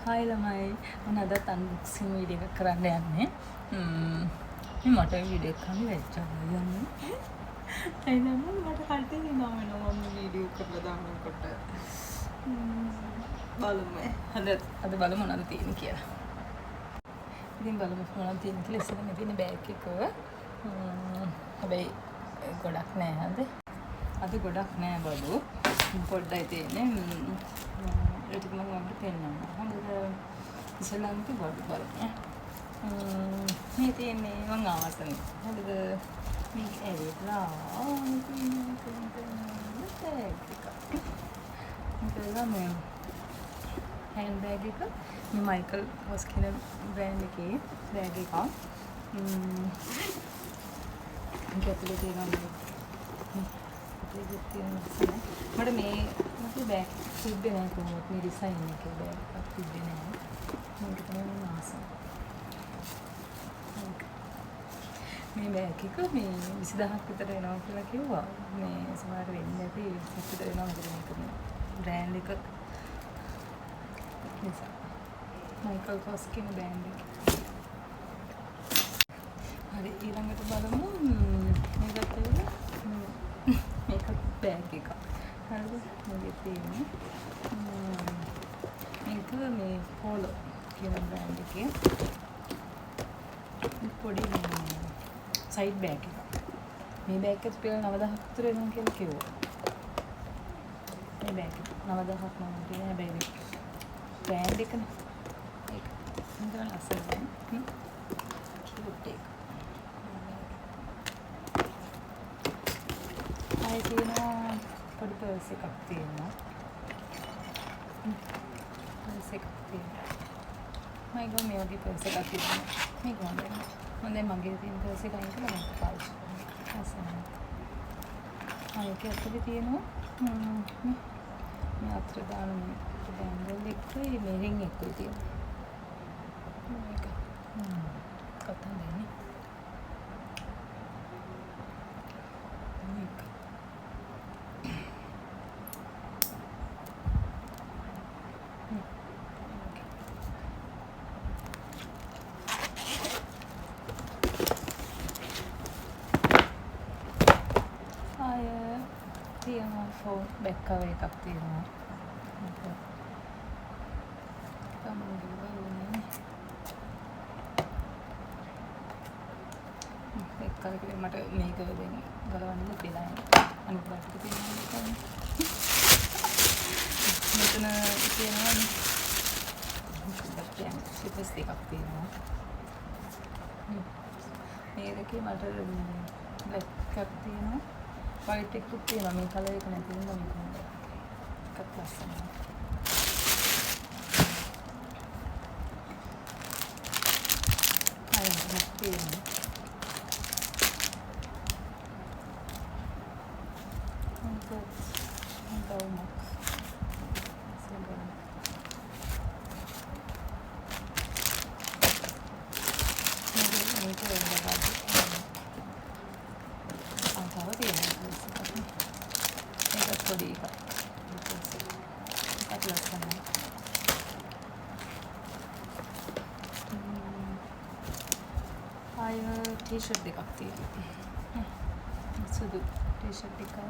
Hi ළමයි මම අදත් අන්බොක්සින් වීඩියෝ එකක් කරන්න යන්නේ මේ මට වීඩියෝ එකක් කරන්න වෙච්චා යන්නේ ඒ නම් මට කල්ටි හිනා වෙනවා මම වීඩියෝ කරලා දානකොට බලමු අද බලමු මොනවද තියෙන්නේ කියලා ඉතින් බලමු මොනවද තියෙන්නේ කියලා ඉස්සෙල්ලා මේ තියෙන බෑග් එක හැබැයි ගොඩක් නෑ අද ගොඩක් නෑ බලු පොඩ්ඩයි තියෙන්නේ ඒක මම ඔයාලට පෙන්නන්න. හොඳද? ඉස්සෙල්ලාම බලන්න. මේ තියෙන්නේ මම ආසනේ. හොඳද? මේ ඇවිල්ලා මේ හෑන්ඩ් බෑග් එක මේ මයිකල් හොස් කියන බ්‍රෑන්ඩ් එකේ බෑග් එකක්. මේක ඇතුලේ තියෙනවා මට මේ බෑග් තිබ්බේ නැහැ කොහොමද මේ ඩිසයින් එකේ බෑග් එකක් තිබ්බේ නැහැ මේක තමයි මම ආස මේ බෑග් එක මේ 20000ක් විතර එනවා කියලා කිව්වා මේ සමහර වෙන්නේ නැති 20ක් විතර එනවා මොකද මේක බ්‍රෑන්ඩ් එක නිසා මයිකල් කොස් කියන බ්‍රෑන්ඩ් එක හරි ඊළඟට බලමු මේකට මේක බෑග් එකක් හරිද මේකේ තියෙන්නේ මේක මේ පෝලෝ කියන බ්‍රෑන්ඩ් එකේ පොඩි සයිඩ් බෑග් එකක් මේ බෑග් එක පිළ 9000ක් විතර එනවා කියලා කිව්වා මේ බෑග් එක 9000ක් නම් තියෙන හැබැයි බ්‍රෑන්ඩ් එකනේ ඒක හොඳට ලස්සනයි කියුට් එක ආයේ තියෙනවා පොඩි පර්ස් එකක් තියෙනවා පර්ස් එකක් තියෙනවා මම මේ වගේ පර්ස් එකක් තියෙනවා මේක හොඳයි මගේ තියෙන පර්ස් එක අයින් කරලා මම පාවිච්චි කරනවා ලස්සනයි ආයේ ඇතුලේ තියෙනවා මේ අතර දාන මේ බෑන්ඩල් එකයි මේ රින් එකයි තියෙනවා මේක කතා දෙන්නේ මේක තියෙනවා ෆෝන් බෑග් කවර් එකක් තියෙනවා ඒක කලකේ මට මේක දෙන්න ගලවන්න දෙලා අනිත් පැත්තට තියෙනවා මෙතන තියෙනවා සිපස් දෙකක් තියෙනවා මේ දෙකේ මට බ්ලැක් එකක් තියෙනවා වයිට් එකක් තියෙනවා මේ කලර් එක නැති නිසා මේක හොඳයි එකක් ලස්සනයි අයිත් තියෙනවා පොඩි එකක් ලස්සනයි ආය ටී-ෂර්ට් දෙකක් තියෙනවා සුදු ටී-ෂර්ට් එකයි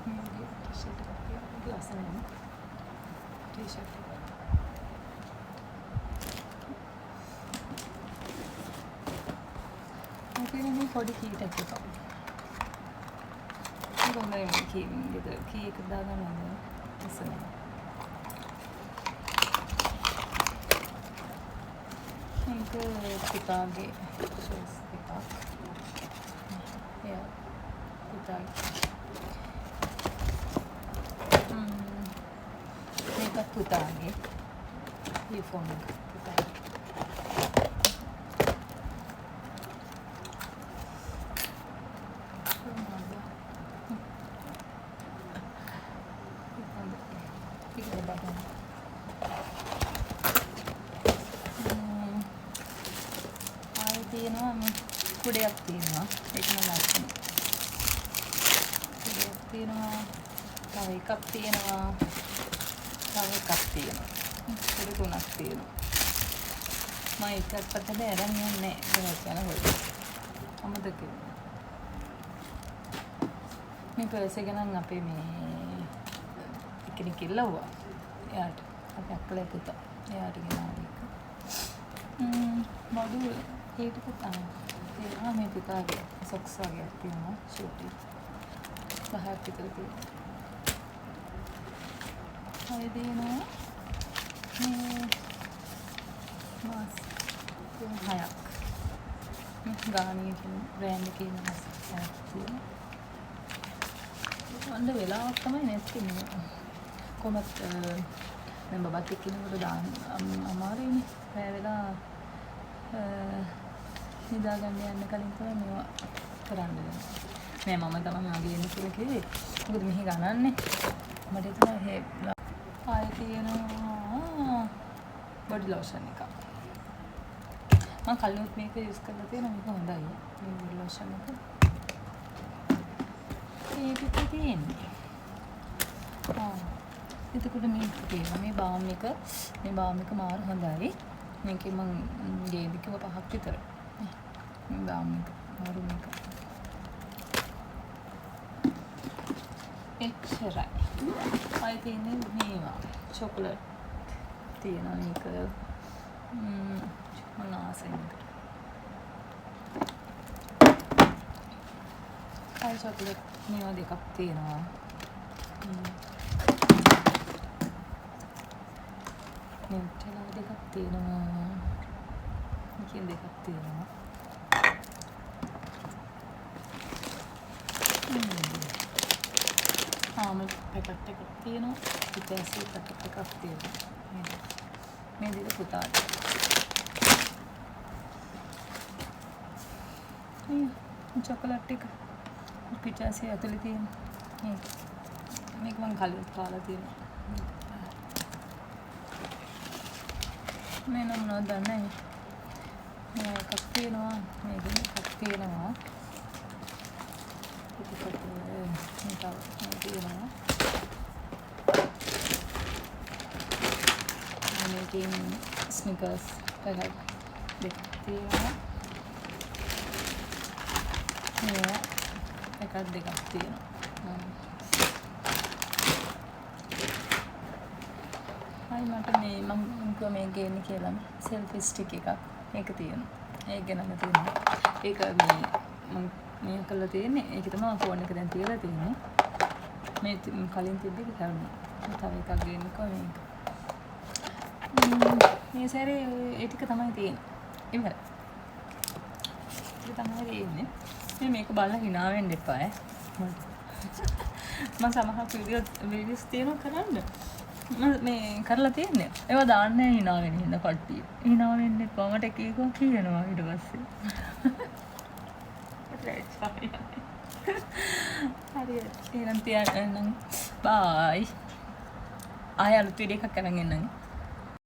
මේ ටී-ෂර්ට් එකක් තියෙනවා ලස්සනයි ටී-ෂර්ට් එක මේ පොඩි කීටක් එකක් ඒක හොඳයි මේ කී එක දාගන්න ඕනේ ලස්සනයි මේක පිටාගේ ෂූස් එකක් යා පිටාගේ මේක පුතාගේ ඊෆෝන් එක පුතාගේ තියෙනවා මේ කුඩයක් තියෙනවා ඒක නම් ලස්සනයි කුඩයක් තියෙනවා තව එකක් තියෙනවා. තව එකක් තියෙනවා. ඒක තුනක් තියෙනවා. මම එකක් අතට අරන් යන්නේ නැහැ. යනකොට අමතක වෙනවා. මේ පර්ස් එක නම් අපේ මේ කෙනෙක් ඉල්ලුවා. එයාට අපි අක්කලා පුතා. එයාට ගෙනාවා එක. බඩු ඒකට පුතා. ඒවා මේ පුතාගේ සොක්ස් වගේ තියෙනවා. ෂූටි. පහක් විතර තියෙනවා. හය දෙනවා. මේ මාස් හයක්. ගානී කියන බ්‍රෑන්ඩ් එකේ මාස් හයක් තියෙනවා. අන්න වෙලාවක් තමයි නැති නේ. කොහොමද දැන් බබත් එක්ක ඉන්නකොට දාන්න අමාරුයිනේ. රැ වෙලා නිදාගන්න යන්න කලින් තමයි මේවා කරන්න වෙන්නේ. නෑ මම තමයි ආගේ එන්න කියලා කිව්වේ. මොකද මෙහි ගණන්නේ. මට හිතුණා හේ ආයේ තියෙනවා බොඩි ලෝෂන් එක. මම කලිනුත් මේක යූස් කරලා තියෙනවා. මේක හොඳයි. මේ බොඩි ලෝෂන් එක. ඒකත් තියෙන්නේ. එතකොට මේ තියෙනවා මේ බාම් එක මාර හොඳයි. මේකේ මං ගේවි කිව්ව 5ක් විතර. මේ බාම් එක මාරු මේක. එච්චරයි. ආයි තියෙන්නේ මේවා. චොකලට් තියෙනවා මේක. මම ආසෙන්නේ. ආයි චොකලට් මේවා දෙකක් තියෙනවා. නෙට්ටලා දෙකක් තියෙනවා. මේකෙන් දෙකක් තියෙනවා. ආමල් පැකට් එකක් තියෙනවා. ඉතින්සේ පැකට් එකක් තියෙනවා. මේ දෙක පුතාට. මේ චොකලට් එක පිටාසේ ඇතුලේ තියෙන. මේක මම කලින් කාලා තියෙනවා. මේ නම් නෝ දන්නේ. මේ එකක් තියෙනවා. මේක එකක් තියෙනවා. තියෙනවා. මේකෙන් ස්නිකර්ස් පැකට් දෙකක් තියෙනවා. මේවා පැකට් දෙකක් තියෙනවා. මට මේ මම කිව්වා මේ ගේන්න කියලා සෙල්ෆි ස්ටික් එකක් ඒක තියෙනවා. ඒක ගණන් තියෙනවා. ඒක මේ කළා තියෙන්නේ. ඒක තමයි ෆෝන් එක දැන් තියලා තියෙන්නේ. මේ කලින් තිබ්බේ කරුණා. තව එකක් ගේන්න කොහොමද මේක? මේ සැරේ ඒ ටික තමයි තියෙන්නේ. ඉවරයි. ඒක තමයි තියෙන්නේ. මේක බලලා hina වෙන්න එපා ඈ. මම සමහර වීඩියෝස් තියෙනවා කරන්න. මේ කරලා තියෙන්නේ. ඒවා දාන්නේ hina වෙන හින්ද කට්ටිය. hina වෙන්න එපා. මට කීකෝ කියනවා ඊට පස්සේ. හරියට. එහෙනම් තියන්න බයි. ආයෙ අලුත් වීඩියෝ එකක් කරන් එන්නම්.